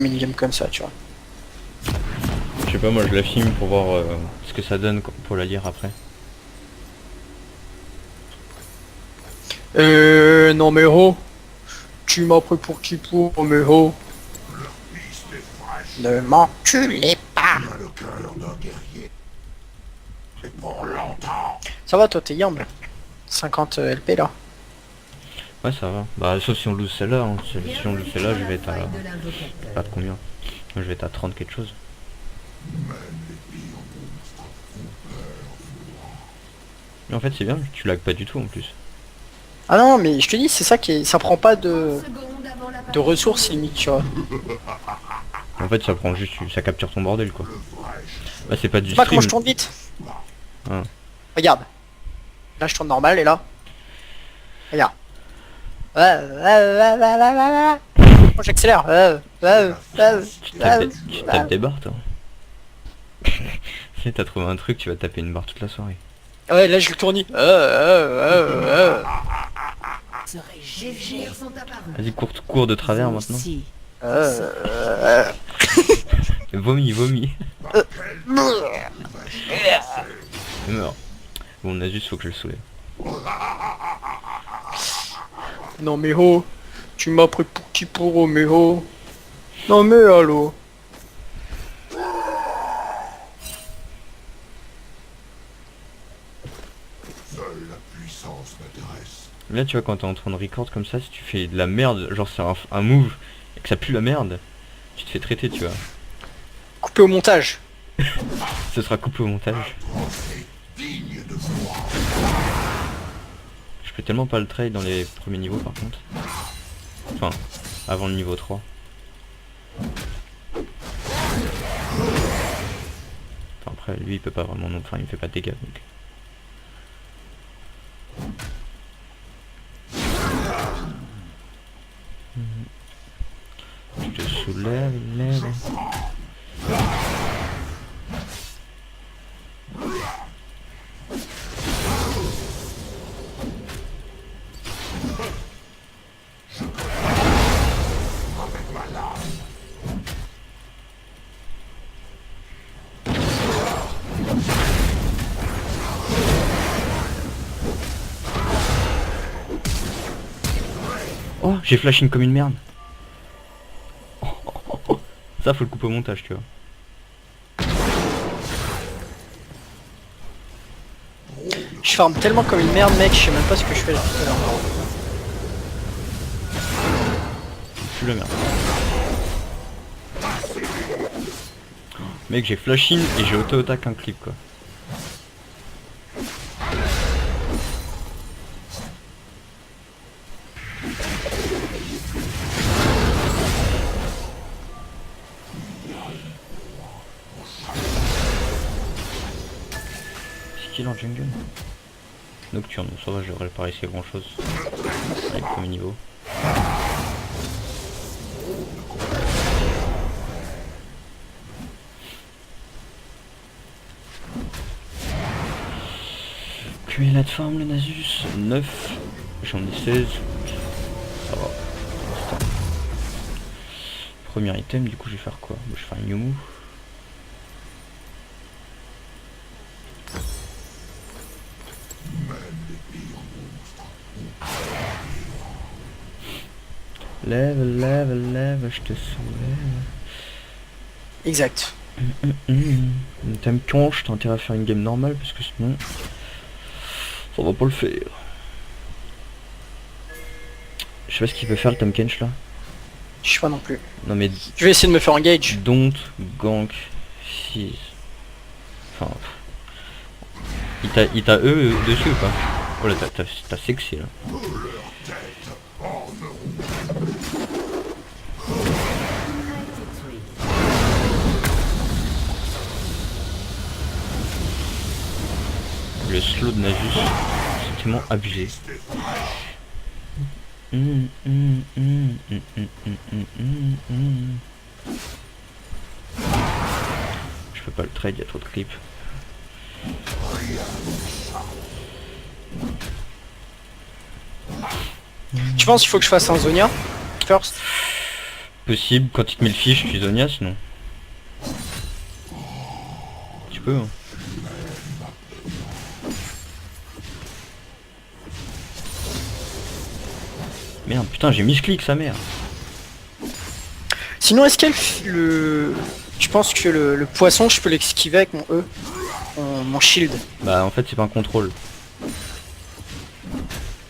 minigame comme ça, tu vois. Je sais pas, moi je la filme pour voir ce que ça donne pour la lire après. Non mais oh, tu m'as pris pour qui pour, mais oh. Ne m'enculez pas. Ça va toi, t'es yambe. 50 LP là. Ouais, ça va. Bah, sauf si on lose celle-là. Hein. Si on lose celle-là, je vais être à. Je sais pas de combien. Je vais être à 30 quelque chose. Mais en fait, c'est bien, tu lag pas du tout en plus. Ah non, mais je te dis, c'est ça qui est... Ça prend pas de ressources limite, tu vois. En fait, ça prend juste. Ça capture ton bordel quoi. Bah, c'est pas du Tu vois comment je stream. tourne vite. Hein. Regarde. Là, je tourne normal et là. Regarde. Moi j'accélère. Tu tapes des barres toi. Si t'as trouvé un truc, tu vas taper une barre toute la soirée. Ouais, là je le tournis. Vas-y, cours de travers maintenant. Vomis, vomis. Meurs. Bon, Nasus, faut que je le soulève. Non mais oh, tu m'as pris pour qui pour oh mais oh. Non mais allô. Là, tu vois, quand t'es en train de record comme ça, si tu fais de la merde, genre c'est un move, et que ça pue la merde, tu te fais traiter, tu vois. Coupé au montage. Ce sera coupé au montage. Je peux tellement pas le trade dans les premiers niveaux par contre. Enfin, avant le niveau 3. Enfin, après, lui il peut pas vraiment non, enfin il me fait pas de dégâts donc. Je te soulève, lève. Oh, j'ai flashing comme une merde. Ça faut le couper au montage, tu vois. Je farme tellement comme une merde mec, je sais même pas ce que je fais là tout à l'heure. Je la merde. Mec, j'ai flashing et j'ai auto-attaque un clip quoi. C'est qui en jungle? Nocturne, ça va, je devrais pas risquer grand chose avec le premier niveau. Puis la forme le Nasus, 9, j'en ai 16, ça va. Premier item, du coup je vais faire quoi? Je vais faire un Yumu. Lève, lève, lève, je te soulève. Exact. T'aimes conche, t'as intérêt à faire une game normale parce que sinon ça va pas le faire. Je sais pas ce qu'il peut faire le Tom Kench là. Je sais pas non plus. Non mais Je vais essayer de me faire engage. don't gank 6. Enfin. Il t'a dessus ou pas? Oh là t'as sexy là. Le slow de Nasus, c'est tellement abusé. Je peux pas le trade, il y a trop de creep. Tu penses qu'il faut que je fasse un Zonia first? Possible, quand il te met le fiche, tu zonias, non? Tu peux, hein. Merde, putain, j'ai mis ce clic, sa mère. Sinon, est-ce qu'elle le... Tu penses que le poisson, je peux l'esquiver avec mon E, mon shield. Bah en fait c'est pas un contrôle.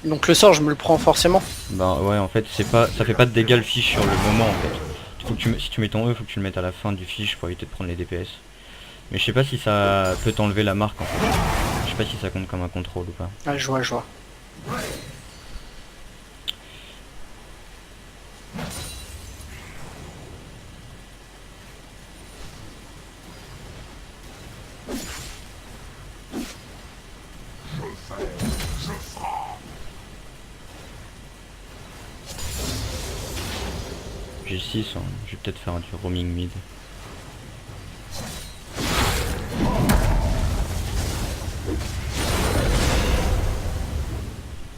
Donc le sort, je me le prends forcément. Bah ouais, en fait c'est pas, ça fait pas de dégâts le fiche sur le moment en fait. Faut que si tu mets ton E, faut que tu le mettes à la fin du fiche pour éviter de prendre les DPS. Mais je sais pas si ça peut t'enlever la marque en fait. Je sais pas si ça compte comme un contrôle ou pas. Ah, je vois, je vois. J'ai 6, hein. Je vais peut-être faire du roaming mid.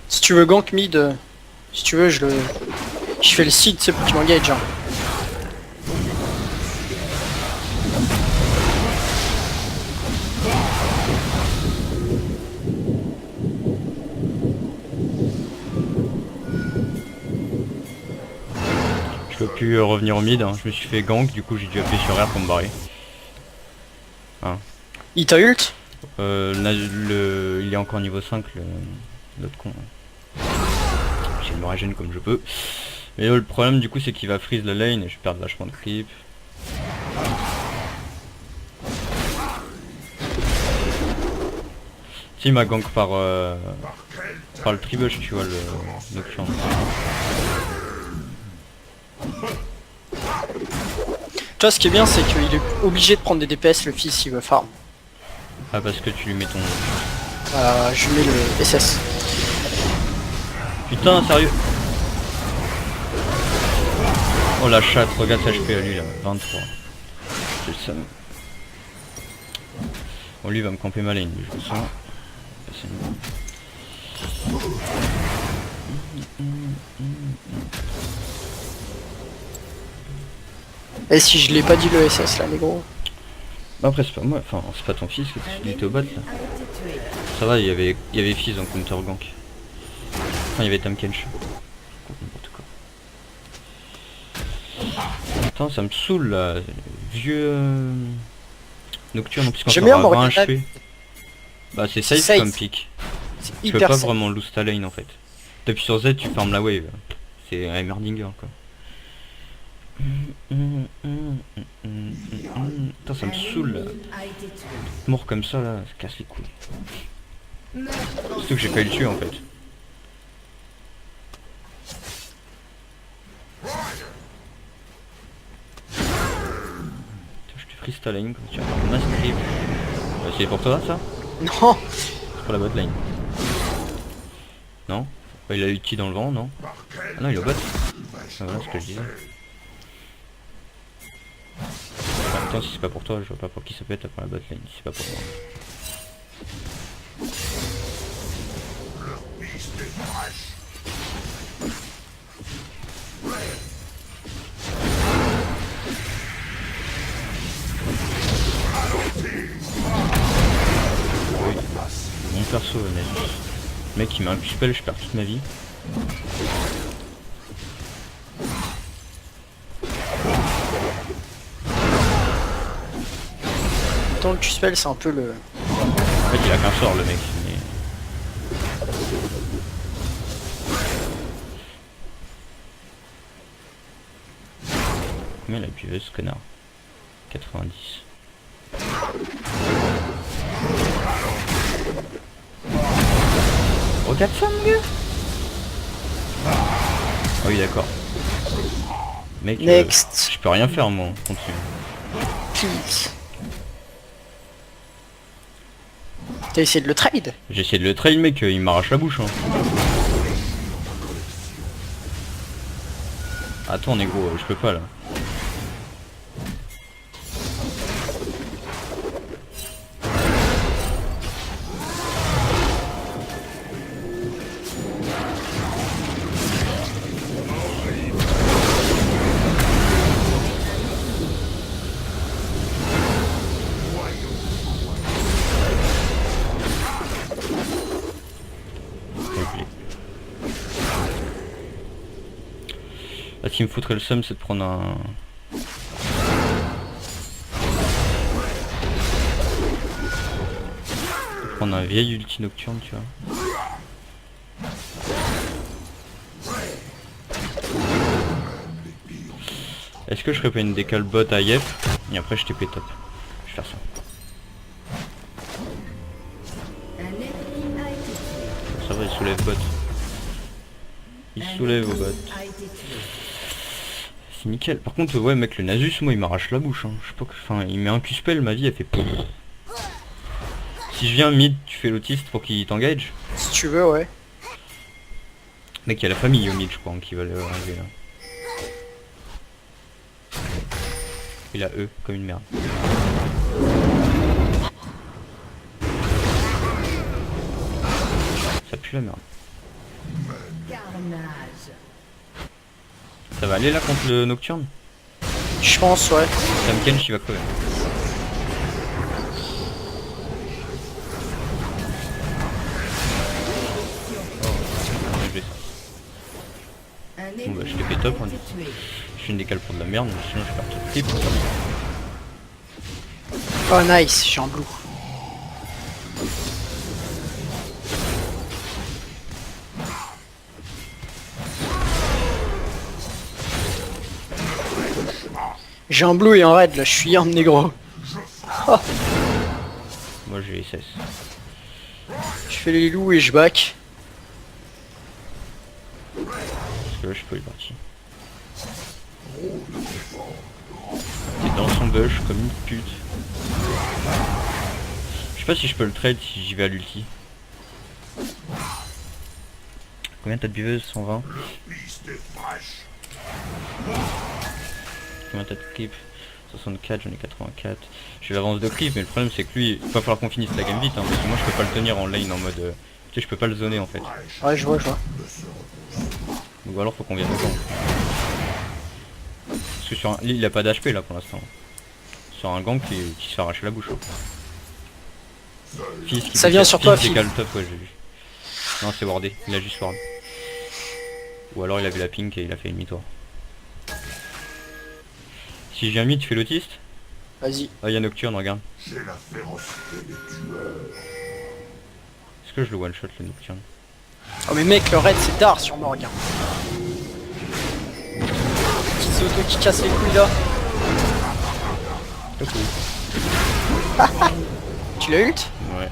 Si tu veux gank mid, si tu veux, je fais le seed, c'est pour que tu m'engages. Hein. Je peux plus revenir au mid, hein. Je me suis fait gank, du coup j'ai dû appuyer sur R pour me barrer. Ah. Il t'a ult? Il est encore niveau 5, l'autre con. J'ai me régène comme je peux. Mais le problème du coup c'est qu'il va freeze la lane et je perds vachement de creep. Si il m'a gank par le tribush, tu vois, le nocturne. Tu vois, ce qui est bien, c'est qu'il est obligé de prendre des DPS, le fils, s'il veut farm. Ah, parce que tu lui mets ton... Je mets le SS. Putain, sérieux. Oh la chatte, regarde sa HP à lui là, 23. C'est le seum. Bon, lui il va me camper ma lane, lui, je le sens. C'est bon. Et si je l'ai pas dit le SS là, les gros. Bah après c'est pas moi, enfin c'est pas ton fils, il était au bot là. Ça va, il y avait fils en counter gank. Enfin il y avait Tamkench. N'importe quoi. Putain ça me saoule là, vieux nocturne en plus quand J'aime on bien aura 20 Morgana. HP. Bah c'est safe, Safe. comme pick. C'est Tu peux hyper pas safe. vraiment lose ta lane en fait. T'appuies sur Z, tu farmes la wave. C'est un Heimerdinger quoi. Putain ça me saoule là. Mort comme ça là, ça casse les couilles. Surtout que j'ai pas eu le tuer en fait. Je te freeze ta lane quand tu vas faire mass creep. C'est pour toi ça? Non. C'est pour la bot lane. Non? Il a ulti dans le vent, non? Ah non il est au bot. Ah, voilà ce que je disais. Attends, si c'est pas pour toi, je vois pas pour qui ça peut être après la bot lane, si c'est pas pour moi. Oui, mon perso honnête. Le mec il m'a un spell, je perds toute ma vie. Tant le Q-spell, c'est un peu le... En fait il a qu'un sort le mec, mais... Combien il a pu ce connard? 90. Regarde ça mon gars. Oh oui d'accord. Mec, Next. je peux rien faire moi, continue. Please. T'as essayé de le trade? J'ai essayé de le trail mec, il m'arrache la bouche hein. Attends négro, je peux pas là. qui me foutrait le seum, c'est de prendre un... prendre un vieil ulti nocturne, tu vois. Est-ce que je ferais pas une décale bot à Yef et après je TP top? Je vais faire ça. Ça va, il soulève bot. Il soulève au bot. C'est nickel. Par contre, ouais mec, le Nasus, moi il m'arrache la bouche. Hein. Je sais pas que... Enfin, il met un Q-spell, ma vie elle fait pouf. Si je viens mid, tu fais l'autiste pour qu'il t'engage. Si tu veux, ouais. Mec, il y a la famille au mid, je crois, hein, qui va le arriver là. Il a E comme une merde. Ça pue la merde. Ça va aller là contre le Nocturne? Je pense, ouais. Sam Kench il va crever. Bon bah je l'ai fait top, hein. Je fais une décale pour de la merde, mais sinon je vais faire tout clip. Oh nice, j'ai un blue. J'ai un blue et un red là, je suis un négro. Oh. Moi j'ai SS. Je fais les loups et je back. Parce que là je suis pas parti. T'es dans son bush comme une pute. Je sais pas si je peux le trade si j'y vais à l'ulti. Combien t'as de buveuse? 120. Combien t'as de clip? 64, j'en ai 84. J'ai l'avance de clip, mais le problème c'est que lui, il va falloir qu'on finisse la game vite, hein, parce que moi je peux pas le tenir en lane en mode... tu sais, je peux pas le zoner en fait. Ouais, je vois, je vois. Ou alors faut qu'on vienne au camp. Parce que sur un... il a pas d'HP là pour l'instant. Sur un gank qui se fait arracher la bouche. Fils qui ça vient sur toi, Phil. décale top, ouais j'ai vu. Non c'est wardé, il a juste ward. Ou alors il a vu la pink et il a fait une demi-tour. Si je viens mid, tu fais l'autiste? Vas-y. Ah y'a Nocturne, regarde. Est-ce que je le one shot le Nocturne? Oh mais mec, le raid c'est tard sur Morgan. Petite auto qui casse les couilles là. Tu l'as ult? Ouais.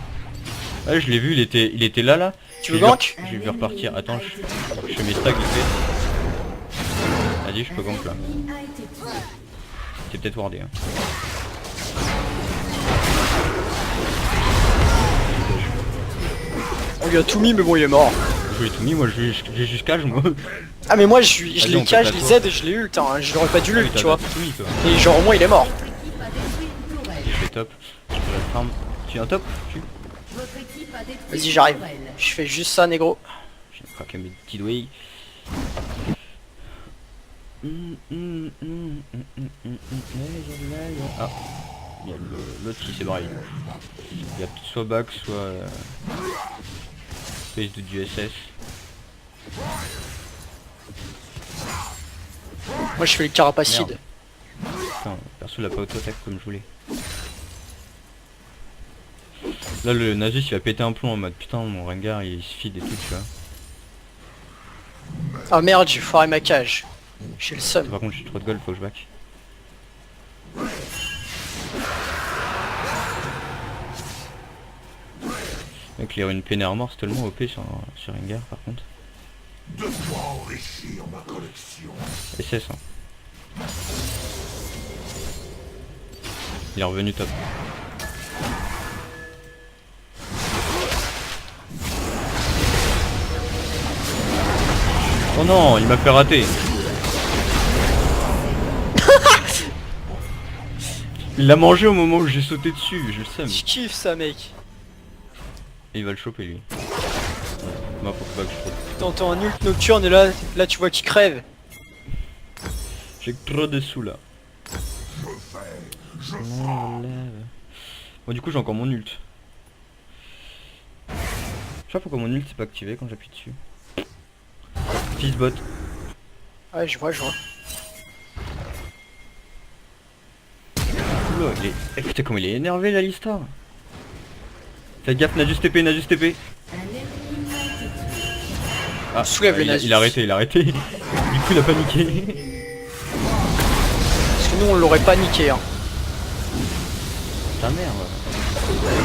Ouais je l'ai vu, il était là. Tu veux gank? Je vais repartir. Attends, je fais mes stacks vite fait. Vas-y, je peux gank là. C'est peut-être wardé. Hein. On lui a tout mis mais bon il est mort. Je lui ai tout mis, moi j'ai juste cage moi. Ah mais moi je Vas-y, l'ai cage, je les aide et je l'ai ult hein. J'aurais pas dû Ah oui, l'ult t'as tu vois. tout mis, toi. Et genre au moins il est mort. Je fais top. Je peux la farm. Tu es un top? Vas-y j'arrive. Je fais juste ça négro. Je vais craquer mes petits doigts. Ah, il y a l'autre qui s'est barré. Il y a soit back, soit space de du SS. Moi je fais le carapacide. Merde. Putain, perso l'a pas auto-attaque comme je voulais. Là le Nasus il va péter un plomb en mode putain mon Rengar il se feed et tout tu vois. Ah merde j'ai foiré ma cage. J'ai le seum. Par contre j'ai trop de gold, faut que je back. Mec les runes pénère mort c'est tellement OP sur Rengar par contre. De quoi enrichir ma collection. SS hein. Il est revenu top. Oh non, il m'a fait rater. Il l'a mangé au moment où j'ai sauté dessus, je le sais. Je kiffe ça mec. Et il va le choper lui. Bah faut pas que je fasse. T'entends un ult nocturne et là tu vois qu'il crève. J'ai trop de sous là. Bon du coup j'ai encore mon ult. Je sais pas pourquoi mon ult c'est pas activé quand j'appuie dessus. Fils bot. Ouais je vois. solo, il est... Eh, putain comment il est énervé là l'histoire. Fais gaffe, Nasus TP, Nasus TP. Ah, Soulève le Nasus. il a arrêté. Du coup il a paniqué. Parce que nous on l'aurait pas niqué hein. Ta merde.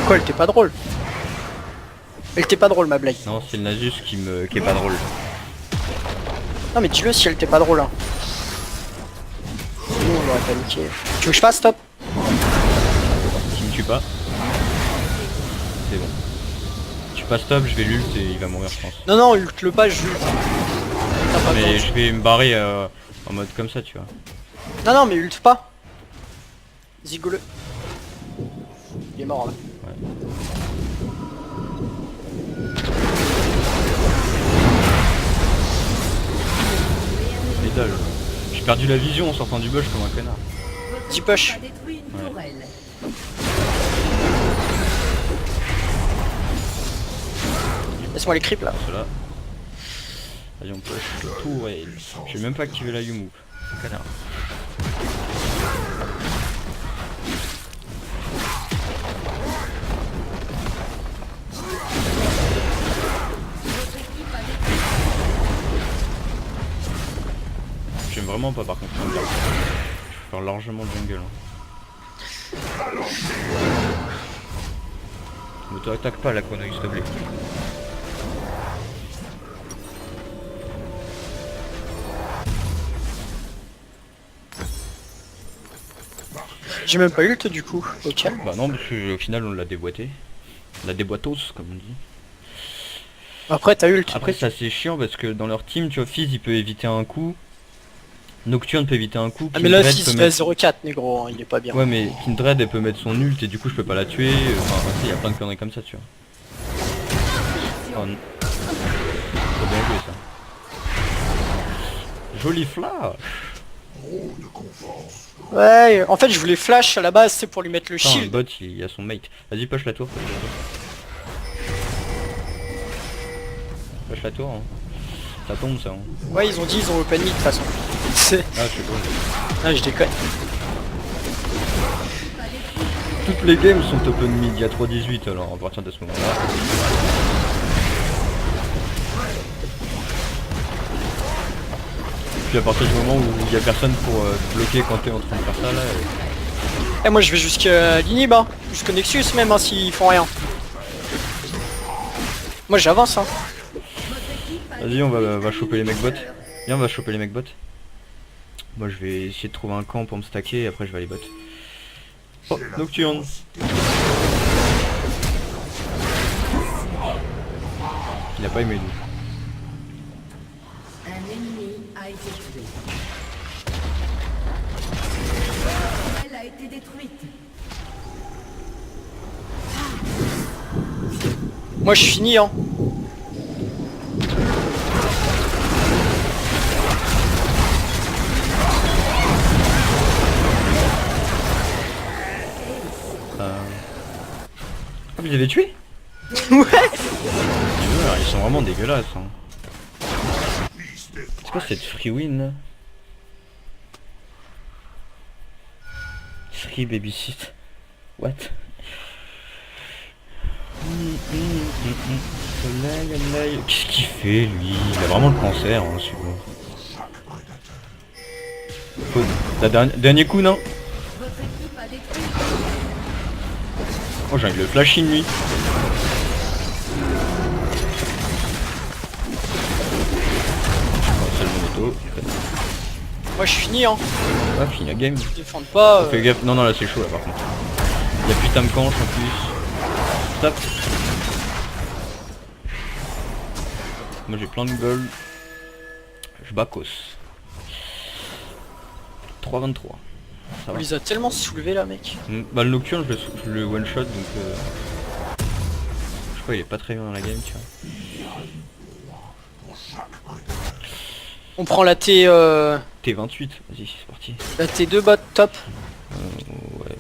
Quoi, elle était pas drôle. Elle était pas drôle ma blague. Non, c'est le Nasus qui est pas drôle. Non mais dis-le si elle était pas drôle hein. Nous on l'aurait pas niqué. Tu veux que je fasse stop? S'il me tue pas. C'est bon. Tu passes stop, je vais l'ult et il va mourir je pense. Non non, ult le pas, je ult. T'as pas Mais besoin. je vais me barrer en mode comme ça tu vois. Non non mais ult pas. Zigolo. Il est mort là. Métal. J'ai perdu la vision en sortant du bush comme un connard. 10 push. Laisse-moi les creeps là. Cela. Allez on push. Tourelle. Je vais même pas activer la Yumu. Connard. J'aime vraiment pas par contre. Je vais faire largement le jungle. Ne t'attaque pas la chrono s'il te plaît. J'ai même pas ult du coup. Ok. Bah non parce que au final on l'a déboîté. La déboîtose comme on dit. Après t'as ult. Après c'est assez chiant parce que dans leur team tu vois Fizz il peut éviter un coup. Nocturne peut éviter un coup. Ah mais là Kindred Fizz peut il a mettre... 0,4 négro, hein, il est pas bien. Ouais mais Kindred elle peut mettre son ult et du coup je peux pas la tuer. Enfin il y a plein de conneries comme ça tu vois. Oh, non. Trop bien joué ça. Joli flash. Ouais, en fait je voulais flash à la base, c'est pour lui mettre le Putain, le shield. bot il a son mate. Vas-y push la tour. Push la tour hein. Ça tombe ça hein. Ouais ils ont dit ils ont open mid de toute façon. C'est- Ah je sais pas. Ah je déconne. Toutes les games sont open mid, il y a 3-18 alors à partir de ce moment là. Puis à partir du moment où il y a personne pour bloquer quand t'es en train de faire ça là. Eh moi je vais jusqu'à l'Inhib hein. Jusqu'au Nexus même hein, s'ils font rien. Moi j'avance hein. Vas-y on va choper les mecs bots. Viens on va choper les mecs bots. Moi je vais essayer de trouver un camp pour me stacker et après je vais aller bot. Oh, Nocturne. Il a pas aimé nous. Un ennemi a été tué. Elle a été détruite. Moi je finis hein. Ah vous les avez tués? Ouais. Ils sont vraiment dégueulasses hein. C'est quoi cette free win là? Free babysit. What? Qu'est-ce qu'il fait lui? Il a vraiment le cancer hein celui-là. Dernier coup non? Votre équipe a détruit. Oh j'ai envie de le flash in lui. C'est le moto. Moi je finis hein. Ah fini la game. Ils défendent pas. Fais gaffe, non là c'est chaud là par contre. Il y a putain de canche en plus. Stop. Moi j'ai plein de gold. Je bacos. 3-23. Ça On va. les a tellement soulevés là mec. Bah le nocturne je le one shot donc je crois qu'il est pas très bien dans la game tu vois. On prend la T T28, vas-y c'est parti. la T2 bot top. Ouais.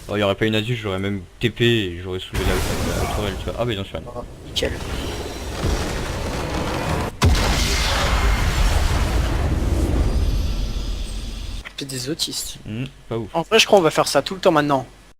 Oh, il y aurait pas une Asus, j'aurais même TP et j'aurais soulevé la tourelle tu vois. Ah bah bien sûr. Ah, nickel. C'est des autistes. Pas ouf. En vrai, je crois qu'on va faire ça tout le temps maintenant.